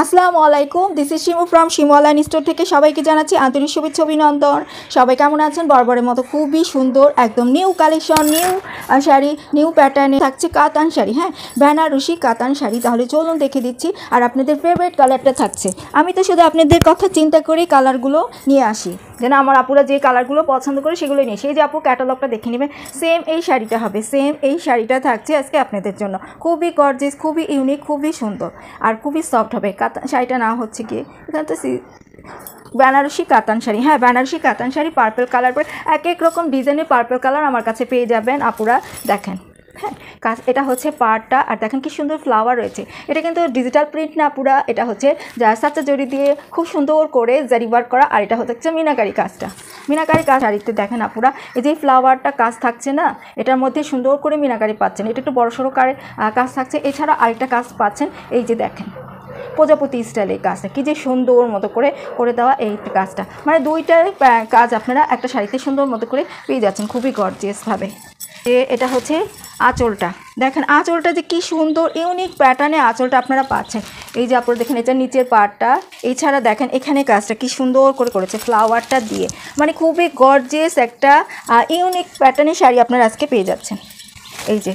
আসসালামু আলাইকুম, this is Shimu from Shimu online store থেকে সবাইকে জানাচ্ছি আন্তরিক শুভেচ্ছা অভিনন্দন। সবাই কেমন আছেন? বরাবরের মতো খুবই সুন্দর একদম new collection, new sari, new প্যাটার্নে থাকছে কাতান শাড়ি। হ্যাঁ, বেনারসি কাতান শাড়ি। তাহলে চলুন দেখে দিচ্ছি। আর আপনাদের ফেভারিট কালারটা থাকছে। আমি তো শুধু আপনাদের কথা চিন্তা করেই কালারগুলো নিয়ে আসি, যেন আমার আপুরা যে কালারগুলো পছন্দ করে সেগুলো নিয়ে। সেই যে আপু ক্যাটালগটা দেখে নেবেন, সেম এই শাড়িটা হবে, সেম এই শাড়িটা থাকছে আজকে আপনাদের জন্য। খুবই গর্জিয়াস, খুবই ইউনিক, খুবই সুন্দর আর খুবই সফট হবে। শাড়িটা না হচ্ছে কি এখানে তো বেনারসি কাতান শাড়ি। হ্যাঁ, বেনারসি কাতান শাড়ি পার্পল কালার পরে এক এক রকম ডিজাইনের পার্পল কালার আমার কাছে পেয়ে যাবেন আপুরা। দেখেন, হ্যাঁ, এটা হচ্ছে পাড়টা। আর দেখেন কি সুন্দর ফ্লাওয়ার রয়েছে। এটা কিন্তু ডিজিটাল প্রিন্ট না পুরা, এটা হচ্ছে যা সাচ্চা জড়ি দিয়ে খুব সুন্দর করে জারি ওয়ার্ক করা। আর এটা হচ্ছে মিনাকারি কাজটা, মিনাকারি কাজ শাড়িতে দেখেন আপুরা, এই যে ফ্লাওয়ারটা কাজ থাকছে না, এটার মধ্যে সুন্দর করে মিনাকারি পাচ্ছেন। এটা একটু বড়সড় কাজ থাকছে। এছাড়া আরেকটা কাজ পাচ্ছেন, এই যে দেখেন প্রজাপতি স্টাইল এই কাজটা কি যে সুন্দর মতো করে দেওয়া এই কাজটা, মানে দুইটা কাজ আপনারা একটা শাড়িতে সুন্দর মতো করে পেয়ে যাচ্ছেন খুবই গর্জিয়াসভাবে। এটা হচ্ছে আঁচলটা, দেখেন আঁচলটা যে কি সুন্দর ইউনিক প্যাটার্নে আঁচলটা আপনারা পাচ্ছেন। এই যে আপনারা দেখেন এটা নিচের পার্টটা। এছাড়া দেখেন এখানে কাজটা কি সুন্দর করেছে ফ্লাওয়ারটা দিয়ে, মানে খুবই গর্জিয়াস একটা ইউনিক প্যাটার্নের শাড়ি আপনারা আজকে পেয়ে যাচ্ছেন। এই যে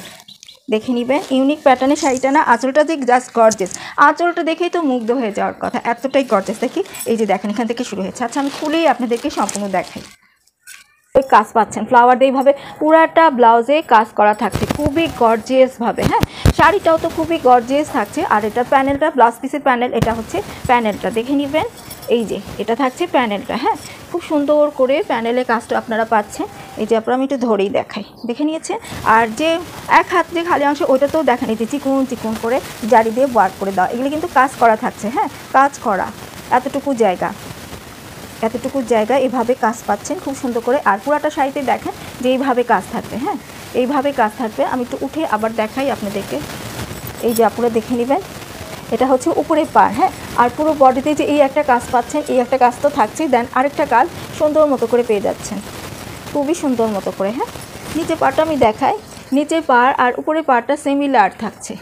দেখে নেবেন ইউনিক প্যাটার্নের শাড়িটা না, আঁচলটা যে জাস্ট গর্জিয়াস। আঁচলটা দেখেই তো মুগ্ধ হয়ে যাওয়ার কথা, এতটাই গর্জিয়াস। দেখি এই যে দেখেন এখান থেকে শুরু হয়েছে। আচ্ছা, আমি খুলেই আপনাদেরকে সম্পূর্ণ দেখাই। ওই কাজ পাচ্ছেন ফ্লাওয়ার দিয়ে এইভাবে পুরাটা ব্লাউজে কাজ করা থাকছে খুবই গর্জিয়াসভাবে। হ্যাঁ, শাড়িটাও তো খুবই গর্জিয়াস থাকছে। আর এটা প্যানেলটা, ব্লাউজ পিসের প্যানেল, এটা হচ্ছে প্যানেলটা দেখে নেবেন। এই যে এটা থাকছে প্যানেলটা। হ্যাঁ, খুব সুন্দর করে প্যানেলে কাজটা আপনারা পাচ্ছেন। এই যে আপনারা আমি একটু ধরেই দেখাই, দেখে নিয়েছেন। আর যে এক হাত যে খালি অংশ ওইটা তো দেখা নিতে চিকুন চিকুন করে জারি দিয়ে ওয়ার্ক করে দেওয়া, এগুলো কিন্তু কাজ করা থাকছে। হ্যাঁ, কাজ করা এতটুকু জায়গা এভাবে কাজ পাচ্ছেন খুব সুন্দর করে। আর পুরাটা শাড়িতে দেখেন যে এইভাবে কাজ থাকবে। হ্যাঁ, এইভাবে কাজ থাকবে। আমি একটু উঠে আবার দেখাই আপনাদেরকে। এই যে আপনারা দেখে নেবেন, এটা হচ্ছে উপরে পাড়। হ্যাঁ, আর পুরো বডিতে যে এই একটা কাজ পাচ্ছেন, এই একটা কাজ তো থাকছেই, দেন আরেকটা কাজ সুন্দর মতো করে পেয়ে যাচ্ছেন খুবই সুন্দর মতো করে। হ্যাঁ, নিচে পাড়টা আমি দেখাই, নিচের পাড় আর উপরে পাড়টা সিমিলার থাকছে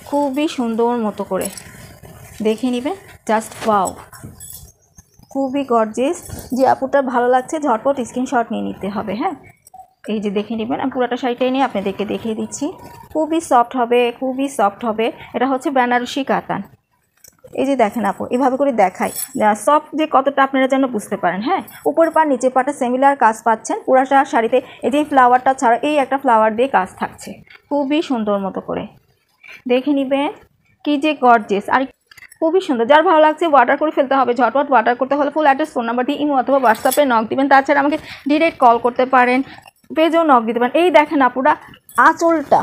খুবই সুন্দর মতো করে দেখে নেবেন। জাস্ট ওয়াও, খুবই গর্জিয়াস। যে আপুটা ভালো লাগছে ঝটপট স্ক্রিনশট নিয়ে নিতে হবে। হ্যাঁ, এই যে দেখে নেবেন। আমি পুরোটা শাড়িটাই নিয়ে আপনাদেরকে দেখিয়ে দিচ্ছি। খুবই সফট হবে, খুবই সফট হবে। এটা হচ্ছে বেনারসি কাতান। এই যে দেখেন আপু এভাবে করে দেখাই সফট যে কতটা আপনারা যেন বুঝতে পারেন। হ্যাঁ, উপর পা নিচে পাটা সিমিলার কাজ পাচ্ছেন পুরাটা শাড়িতে। এই যে ফ্লাওয়ারটা ছাড়া এই একটা ফ্লাওয়ার দিয়ে কাজ থাকছে খুবই সুন্দর মতো করে দেখে নেবেন কি যে গর্জিয়াস আর খুবই সুন্দর। যার ভালো লাগছে অর্ডার করে ফেলতে হবে ঝটপট। অর্ডার করতে হলে ফুল অ্যাড্রেস, ফোন নাম্বার দিয়ে ইমো অথবা হোয়াটসঅ্যাপে নক দিবেন। তাছাড়া আমাকে ডিরেক্ট কল করতে পারেন, পেজেও নক দিতে পারেন। এই দেখেন আপুরা আঁচলটা,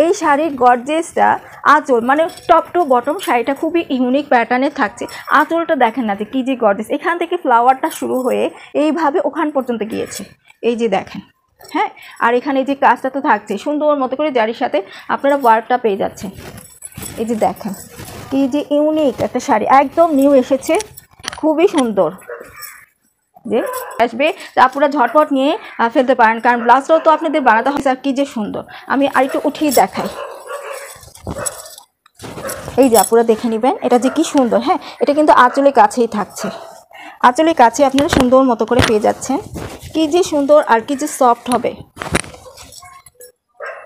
এই শাড়ির গর্জিয়াসটা আঁচল, মানে টপ টু বটম শাড়িটা খুবই ইউনিক প্যাটার্নে থাকছে। আঁচলটা দেখেন না যে কী যে গর্জিয়াস, এখান থেকে ফ্লাওয়ারটা শুরু হয়ে এইভাবে ওখান পর্যন্ত গিয়েছে। এই যে দেখেন। হ্যাঁ, আর এখানে যে কাজটা তো থাকছে সুন্দর মতো করে জারির সাথে আপনারা ওয়ার্কটা পেয়ে যাচ্ছেন। এই যে দেখেন কি যে ইউনিক একটা শাড়ি, একদম নিউ এসেছে, খুবই সুন্দর। যে আসবে আপনারা ঝটপট নিয়ে ফেলতে পারেন, কারণ ব্লাউজটাও তো আপনাদের বানাতে হয়। আর কি যে সুন্দর, আমি আরেকটু উঠিয়ে দেখাই। এই যে আপনারা দেখে নেবেন এটা যে কি সুন্দর। হ্যাঁ, এটা কিন্তু আঁচলের কাছেই থাকছে, আঁচলের কাছে আপনারা সুন্দর মতো করে পেয়ে যাচ্ছেন। কি যে সুন্দর আর কি যে সফট হবে।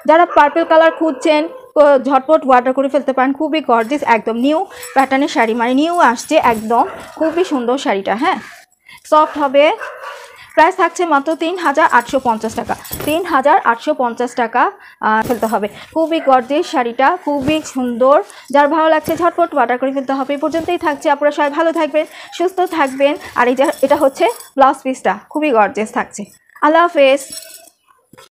যারা পার্পল কালার খুঁজছেন ঝটপট অর্ডার করে ফেলতে পারেন। খুবই গর্জিয়াস একদম নিউ প্যাটার্নের শাড়ি, মানে নিউ আসছে একদম, খুবই সুন্দর শাড়িটা। হ্যাঁ, সফট হবে। প্রাইস থাকছে মাত্র ৩,৮৫০ টাকা, ৩,৮৫০ টাকা ফেলতে হবে। খুবই গর্জিয়াস শাড়িটা, খুবই সুন্দর। যার ভালো লাগছে ঝটপট অর্ডার করে ফেলতে হবে। এই পর্যন্তই থাকছে। আপনারা সবাই ভালো থাকবেন, সুস্থ থাকবেন। আর এই যে এটা হচ্ছে ব্লাউজ পিসটা খুবই গর্জিয়াস থাকছে। আল্লাহ হাফেজ।